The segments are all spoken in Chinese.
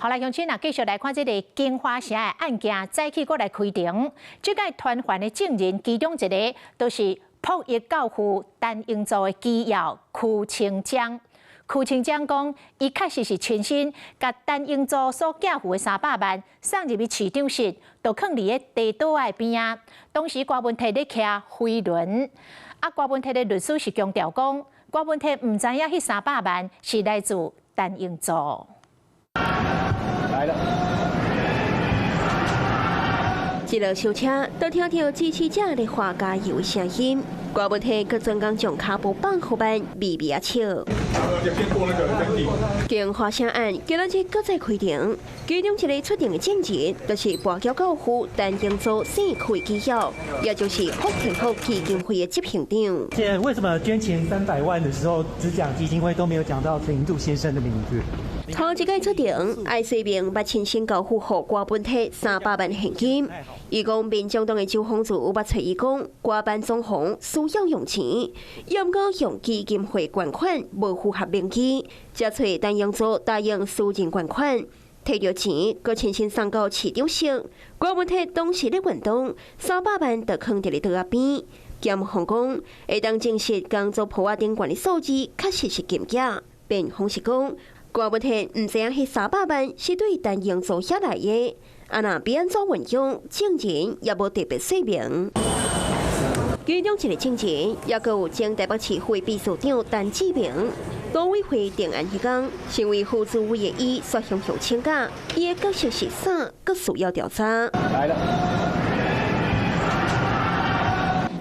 好啦，乡亲啊，继续来看这个金华城的案件，早起过来开庭。这个团团的证人，其中一个就是朴叶教父陈英祖的基友邱清江。邱清江讲，伊确实是亲身甲陈英祖所寄付的300万送入去市长室，就放伫个地岛的边啊。当时郭文泰咧骑飞轮，郭文泰的律师是强调讲，郭文泰唔知影迄300万是来自陈英祖。来了。一落小车，就听到支持者的话加油声音。郭文泰佮专工将脚步放后班，微微啊笑。经华城案今日搁再开庭，其中一个出庭的证人，就是跋筊教父陈英祖姓邱基友，也就是福田福基金会的执行长。为什么捐钱300万的时候，只讲基金会都没有讲到陈英祖先生的名字？头一届出庭，艾世明捌亲身交付给郭文泰300万现金。伊讲民众党的周芳祖捌找伊讲，郭办总行需要用钱，要唔过用基金会捐款无符合名义，才找陈英祖答应私人捐款，摕到钱，佮亲身送到市长室。郭文泰当时咧运动，300万就放伫咧桌仔边。检方讲，会当证实工作铺仔顶管的数字确实是金价。辩方是讲，郭文泰唔知影迄300万是对陈英祖遐来的，若要安怎运用，证人也无特别说明。其中一个证人，也佮有前台北市会秘书长陈志明。党委会定案迄天，身为副主委的伊率向请假，伊的角色是啥，佮需要调查。来了。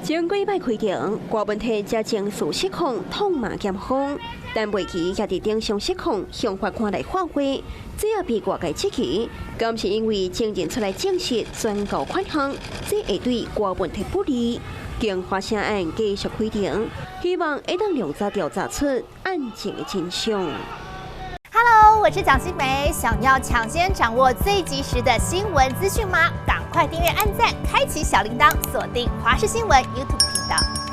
前几摆开庭，郭文泰才情绪失控，痛骂检方，但袂期也伫顶上失控，向法官来发挥，这也被外界质疑，敢是因为证人出来证实宣告款项，这会对郭文泰不利。经华城案继续开庭，希望会当量早调查出案情的真相。Hello， 我是蒋欣梅，想要抢先掌握最及时的新闻资讯吗？赶快订阅、按赞、开启小铃铛，锁定华视新闻 YouTube 频道。